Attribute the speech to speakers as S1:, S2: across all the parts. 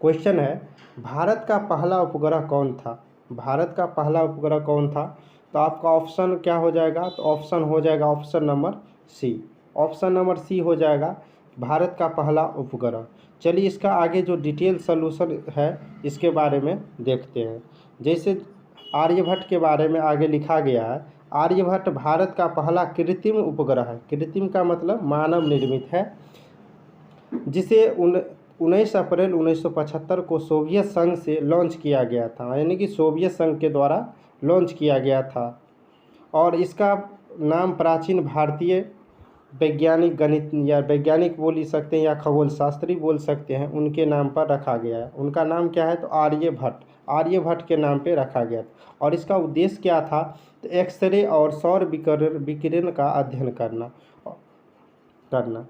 S1: Question है, भारत का पहला उपग्रह कौन था? भारत का पहला उपग्रह कौन था? तो आपका ऑप्शन क्या हो जाएगा? तो ऑप्शन हो जाएगा option number C. Option number C हो जाएगा भारत का पहला उपग्रह। चलिए इसका आगे जो डिटेल सॉल्यूशन है इसके बारे में देखते हैं। जैसे आर्यभट्ट के बारे में आगे लिखा गया है, आर्यभट्ट भारत का पहला कृत्रिम उपग्रह है। कृत्रिम का मतलब मानव निर्मित है, जिसे 19 अप्रैल 1975 को सोवियत संघ से लॉन्च किया गया था, यानी कि सोवियत संघ के द्वारा लॉन्च किया गया था। और इसका नाम प्राचीन भारतीय वैज्ञानिक, गणित या वैज्ञानिक बोल सकते हैं या खगोल शास्त्री बोल सकते हैं, उनके नाम पर रखा गया है। उनका नाम क्या है? तो आर्यभट्ट, आर्यभट्ट के नाम पे रखा गया। और इसका उद्देश्य क्या था? तो एक्सरे और सौर विकिरण का अध्ययन करना।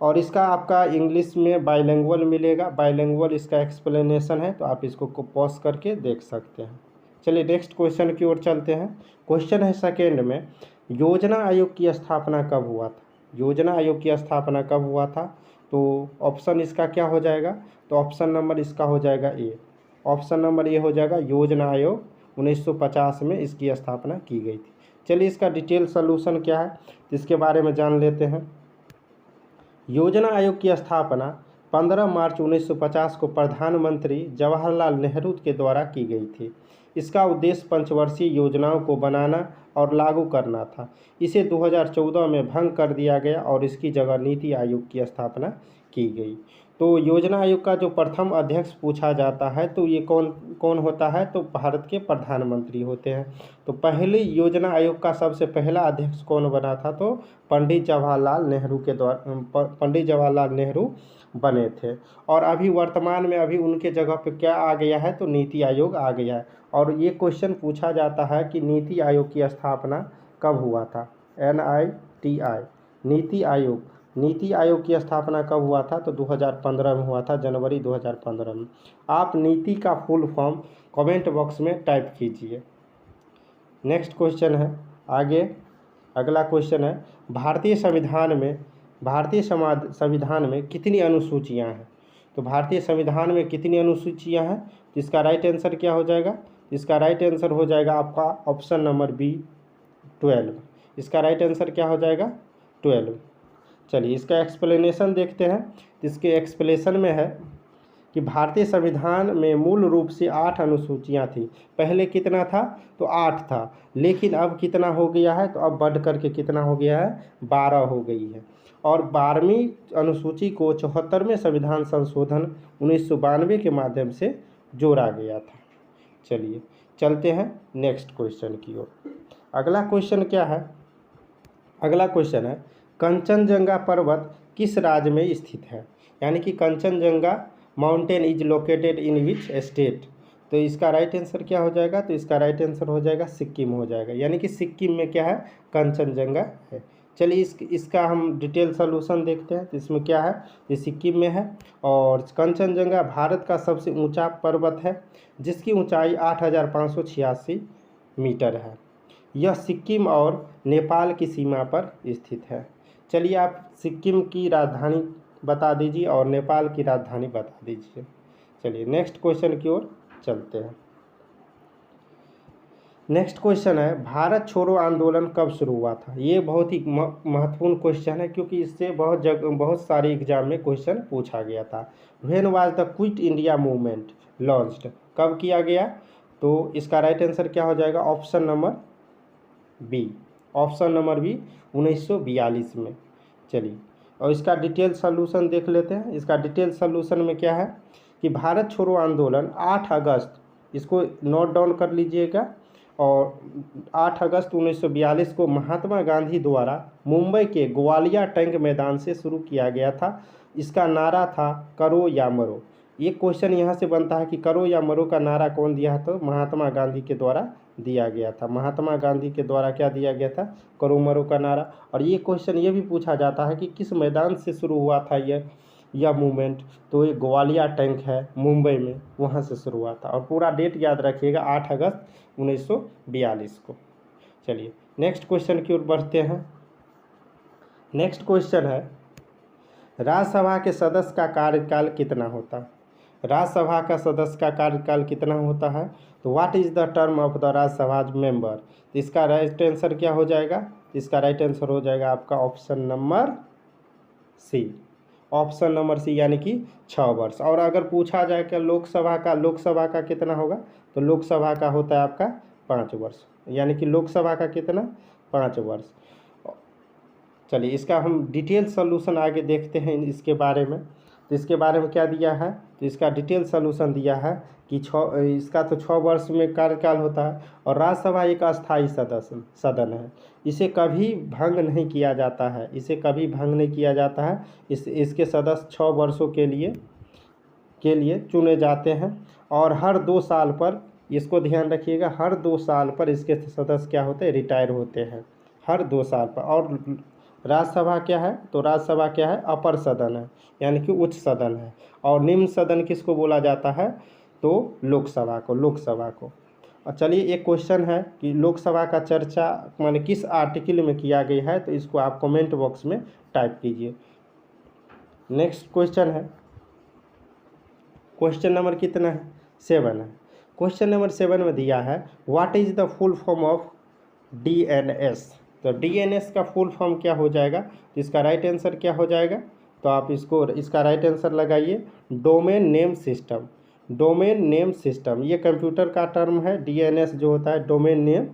S1: और इसका आपका इंग्लिश में बाइलिंगुअल मिलेगा, बाइलिंगुअल इसका एक्सप्लेनेशन है, तो आप इसको पॉज करके देख सकते हैं। चलिए नेक्स्ट क्वेश्चन की ओर चलते हैं। क्वेश्चन है सेकेंड में, योजना आयोग की स्थापना कब हुआ था? योजना आयोग की स्थापना कब हुआ था? तो ऑप्शन इसका क्या हो जाएगा? तो ऑप्शन नंबर इसका हो जाएगा ए। ऑप्शन नंबर ए हो जाएगा, योजना आयोग 1950 में इसकी स्थापना की गई थी। चलिए इसका डिटेल सोल्यूशन क्या है तो इसके बारे में जान लेते हैं। योजना आयोग की स्थापना 15 मार्च 1950 को प्रधानमंत्री जवाहरलाल नेहरू के द्वारा की गई थी। इसका उद्देश्य पंचवर्षीय योजनाओं को बनाना और लागू करना था। इसे 2014 में भंग कर दिया गया और इसकी जगह नीति आयोग की स्थापना की गई। तो योजना आयोग का जो प्रथम अध्यक्ष पूछा जाता है तो ये कौन कौन होता है? तो भारत के प्रधानमंत्री होते हैं। तो पहले योजना आयोग का सबसे पहला अध्यक्ष कौन बना था? तो पंडित जवाहरलाल नेहरू के द्वारा, पंडित जवाहरलाल नेहरू बने थे। और अभी वर्तमान में अभी उनके जगह पे क्या आ गया है? तो नीति आयोग आ गया है। और ये क्वेश्चन पूछा जाता है कि नीति आयोग की स्थापना कब हुआ था? NITI, नीति आयोग, नीति आयोग की स्थापना कब हुआ था? तो 2015 में हुआ था, जनवरी 2015 में। आप नीति का फुल फॉर्म कमेंट बॉक्स में टाइप कीजिए। नेक्स्ट क्वेश्चन है आगे, अगला क्वेश्चन है, भारतीय संविधान में कितनी अनुसूचियां हैं? तो भारतीय संविधान में कितनी अनुसूचियां हैं? तो इसका राइट आंसर क्या हो जाएगा? इसका राइट आंसर हो जाएगा आपका ऑप्शन नंबर बी, 12। इसका राइट आंसर क्या हो जाएगा? 12। चलिए इसका एक्सप्लेनेशन देखते हैं। इसके एक्सप्लेनेशन में है कि भारतीय संविधान में मूल रूप से 8 अनुसूचियां थी। पहले कितना था? तो 8 था, लेकिन अब कितना हो गया है? तो अब बढ़ करके कितना हो गया है? 12 हो गई है। और 12वीं अनुसूची को 74वें संविधान संशोधन 1992 के माध्यम से जोड़ा गया था। चलिए चलते हैं नेक्स्ट क्वेश्चन की ओर। अगला क्वेश्चन क्या है? अगला क्वेश्चन है, कंचनजंगा पर्वत किस राज्य में स्थित है? यानी कि Kanchenjunga mountain is located in which state? तो इसका राइट आंसर क्या हो जाएगा? तो इसका राइट आंसर हो जाएगा सिक्किम हो जाएगा। यानी कि सिक्किम में क्या है? कंचनजंगा है। चलिए इसका हम डिटेल सोल्यूशन देखते हैं। तो इसमें क्या है? ये सिक्किम में है। और कंचनजंगा भारत का सबसे ऊंचा पर्वत है, जिसकी ऊंचाई 8586 मीटर है। यह सिक्किम और नेपाल की सीमा पर स्थित है। चलिए आप सिक्किम की राजधानी बता दीजिए और नेपाल की राजधानी बता दीजिए। चलिए नेक्स्ट क्वेश्चन की ओर चलते हैं। नेक्स्ट क्वेश्चन है, भारत छोड़ो आंदोलन कब शुरू हुआ था? ये बहुत ही महत्वपूर्ण क्वेश्चन है, क्योंकि इससे बहुत सारे एग्जाम में क्वेश्चन पूछा गया था। When was the quit India movement launched? कब किया गया? तो इसका राइट आंसर क्या हो जाएगा? Option number B, option number B 1942 में। चलिए और इसका डिटेल सॉल्यूशन देख लेते हैं। इसका डिटेल सॉल्यूशन में क्या है कि भारत छोड़ो आंदोलन 8 अगस्त, इसको नोट डाउन कर लीजिएगा, और 8 अगस्त 1942 को महात्मा गांधी द्वारा मुंबई के ग्वालियर टैंक मैदान से शुरू किया गया था। इसका नारा था करो या मरो। ये क्वेश्चन यहाँ से बनता है कि करो या मरो का नारा कौन दिया है? तो महात्मा गांधी के द्वारा दिया गया था। महात्मा गांधी के द्वारा क्या दिया गया था? करो मरो का नारा। और ये क्वेश्चन ये भी पूछा जाता है कि किस मैदान से शुरू हुआ था यह मूवमेंट? तो ये ग्वालियर टैंक है मुंबई में, वहाँ से शुरू हुआ था। और पूरा डेट याद रखिएगा, 8 अगस्त 1942 को। चलिए नेक्स्ट क्वेश्चन की ओर बढ़ते हैं। नेक्स्ट क्वेश्चन है, राज्यसभा के सदस्य का कार्यकाल कितना होता है? राज्यसभा का सदस्य का कार्यकाल कितना होता है? तो what is the term of the Rajya Sabha member? तो इसका राइट आंसर क्या हो जाएगा? इसका राइट आंसर हो जाएगा आपका option number C. Option number C यानी कि 6 वर्ष। और अगर पूछा जाए कि लोकसभा का कितना होगा, तो लोकसभा का होता है आपका 5 वर्ष, यानी कि लोकसभा का कितना 5 वर्ष। चलिए इसका हम डिटेल सॉल्यूशन आगे देखते हैं इसके बारे में। तो इसके बारे में क्या दिया है? तो इसका डिटेल सॉल्यूशन दिया है कि इसका तो 6 वर्ष में कार्यकाल होता है और राज्यसभा एक अस्थायी सदन है। इसे कभी भंग नहीं किया जाता है, इसे कभी भंग नहीं किया जाता है। इसके सदस्य 6 वर्षों के लिए चुने जाते हैं और हर 2 साल पर, इसको ध्यान रखिएगा, हर 2 साल पर इसके सदस्य क्या होते हैं? रिटायर होते हैं हर 2 साल पर। और राज्यसभा क्या है? तो राज्यसभा क्या है? अपर सदन है, यानी कि उच्च सदन है। और निम्न सदन किसको बोला जाता है? तो लोकसभा को। और चलिए एक क्वेश्चन है कि लोकसभा का चर्चा माने किस आर्टिकल में किया गया है? तो इसको आप कमेंट बॉक्स में टाइप कीजिए। नेक्स्ट क्वेश्चन है, क्वेश्चन नंबर कितना है? 7 है। क्वेश्चन नंबर 7 में दिया है what is the full form of DNS? तो DNS का फुल फॉर्म क्या हो जाएगा? तो इसका राइट आंसर क्या हो जाएगा? तो आप इसका राइट आंसर लगाइए, domain name system. Domain name system ये कंप्यूटर का टर्म है। DNS जो होता है डोमेन नेम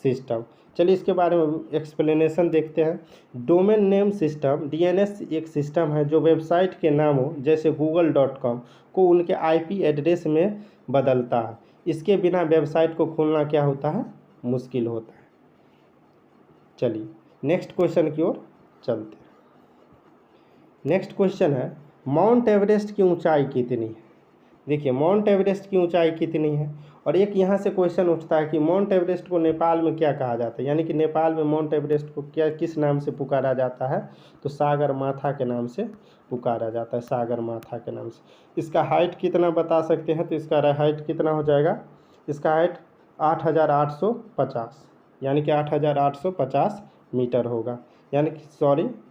S1: सिस्टम। चलिए इसके बारे में एक्सप्लेनेशन देखते हैं। डोमेन नेम सिस्टम DNS एक सिस्टम है जो वेबसाइट के नामों जैसे google.com को उनके IP एड्रेस में बदलता है। इसके बिना वेबसाइट को खोलना क्या होता है? मुश्किल होता है। चलिए नेक्स्ट क्वेश्चन की ओर चलते हैं। नेक्स्ट क्वेश्चन है माउंट एवरेस्ट की ऊंचाई कितनी है? देखिए माउंट एवरेस्ट की ऊंचाई कितनी है? और एक यहाँ से क्वेश्चन उठता है कि माउंट एवरेस्ट को नेपाल में क्या कहा जाता है, यानी कि नेपाल में माउंट एवरेस्ट को किस नाम से पुकारा जाता है? तो सागर माथा के नाम से पुकारा जाता है, सागर माथा के नाम से। इसका हाइट कितना बता सकते हैं? तो इसका हाइट कितना हो जाएगा? इसका हाइट 8,850, यानी कि 8,850 मीटर होगा, यानी कि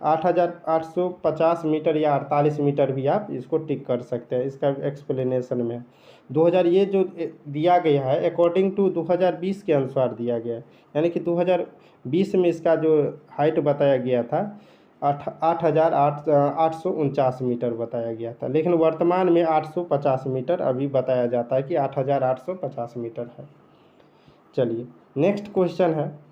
S1: 8,850 मीटर या 48 मीटर भी आप इसको टिक कर सकते हैं। इसका एक्सप्लेनेशन में 2000 ये जो दिया गया है अकॉर्डिंग टू 2020 के अनुसार दिया गया है, यानी कि 2020 में इसका जो हाइट बताया गया था 8,849 मीटर बताया गया था, लेकिन वर्तमान में 850 मीटर अभी बताया जाता है कि 8,850 मीटर है। चलिए नेक्स्ट क्वेश्चन है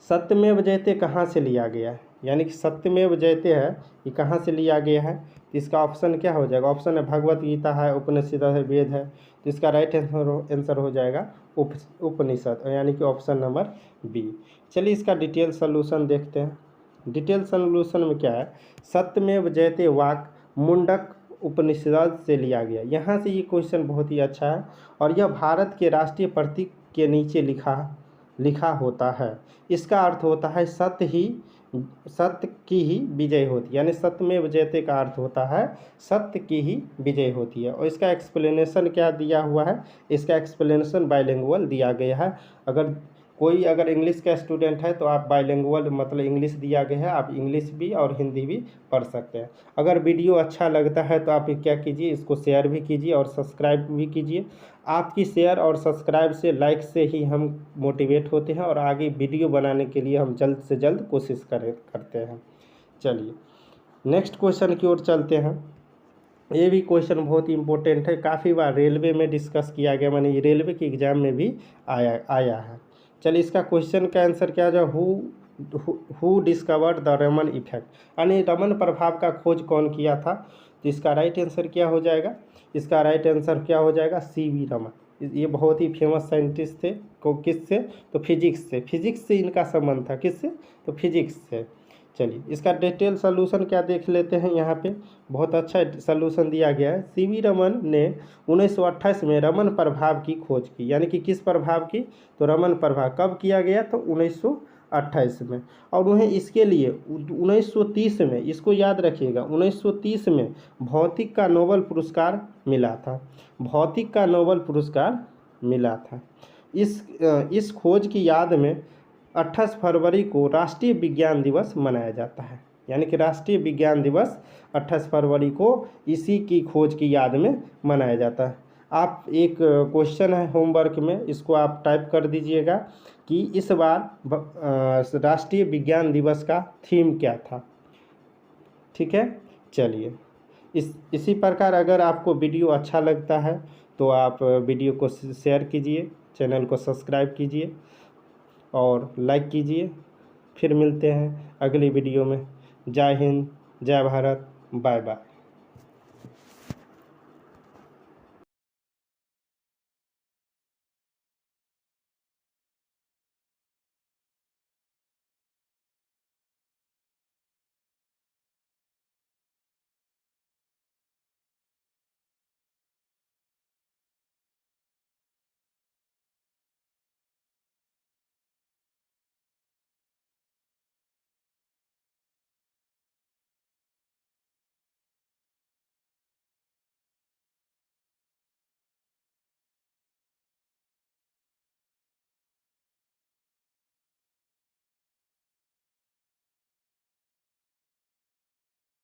S1: सत्यमेव जयते कहाँ से लिया गया है? यानी कि सत्यमेव जयते है ये कहाँ से लिया गया है? तो इसका ऑप्शन क्या हो जाएगा? ऑप्शन है भगवत गीता है, उपनिषद है, वेद है। तो इसका राइट आंसर हो जाएगा उपनिषद, यानी कि ऑप्शन नंबर बी। चलिए इसका डिटेल सोल्यूशन देखते हैं। डिटेल सोल्यूशन में क्या है? सत्यमेव जयते वाक मुंडक उपनिषद से लिया गया। यहाँ से ये क्वेश्चन बहुत ही अच्छा है और यह भारत के राष्ट्रीय प्रतीक के नीचे लिखा होता है। इसका अर्थ होता है सत्य की ही विजय होती है, यानी सत्यमेव जयते का अर्थ होता है सत्य की ही विजय होती है। और इसका एक्सप्लेनेशन क्या दिया हुआ है? इसका एक्सप्लेनेशन बाइलिंगुअल दिया गया है। अगर इंग्लिश का स्टूडेंट है तो आप बाइलिंगुअल मतलब इंग्लिश दिया गया है, आप इंग्लिश भी और हिंदी भी पढ़ सकते हैं। अगर वीडियो अच्छा लगता है तो आप क्या कीजिए, इसको शेयर भी कीजिए और सब्सक्राइब भी कीजिए। आपकी शेयर और सब्सक्राइब से, लाइक से ही हम मोटिवेट होते हैं और आगे वीडियो बनाने के लिए हम जल्द से जल्द कोशिश करते हैं। चलिए नेक्स्ट क्वेश्चन की ओर चलते हैं। ये भी क्वेश्चन बहुत ही इंपॉर्टेंट है, काफ़ी बार रेलवे में डिस्कस किया गया, माने ये रेलवे के एग्जाम में भी आया है। चलिए इसका क्वेश्चन का आंसर क्या हो? Who discovered the Raman effect, यानी रमन प्रभाव का खोज कौन किया था? तो इसका राइट आंसर क्या हो जाएगा? इसका राइट आंसर क्या हो जाएगा? CV रमन। ये बहुत ही फेमस साइंटिस्ट थे। किससे? तो फिजिक्स से इनका संबंध था। किससे? तो फिजिक्स से। चलिए इसका डिटेल सोल्यूशन क्या देख लेते हैं। यहाँ पे बहुत अच्छा सोल्यूशन दिया गया है। CV रमन ने 1928 में रमन प्रभाव की खोज की, यानी कि किस प्रभाव की? तो रमन प्रभाव। कब किया गया? तो 1928 में। और उन्हें इसके लिए 1930 में, इसको याद रखिएगा, 1930 में भौतिक का नोबेल पुरस्कार मिला था। भौतिक का नोबेल पुरस्कार मिला था। इस खोज की याद में 28 फरवरी को राष्ट्रीय विज्ञान दिवस मनाया जाता है। यानी कि राष्ट्रीय विज्ञान दिवस 28 फरवरी को इसी की खोज की याद में मनाया जाता है। आप एक क्वेश्चन है होमवर्क में, इसको आप टाइप कर दीजिएगा कि इस बार राष्ट्रीय विज्ञान दिवस का थीम क्या था। ठीक है, चलिए इसी प्रकार अगर आपको वीडियो अच्छा लगता है तो आप वीडियो को शेयर कीजिए, चैनल को सब्सक्राइब कीजिए और लाइक कीजिए। फिर मिलते हैं अगली वीडियो में। जय हिंद, जय भारत, बाय बाय।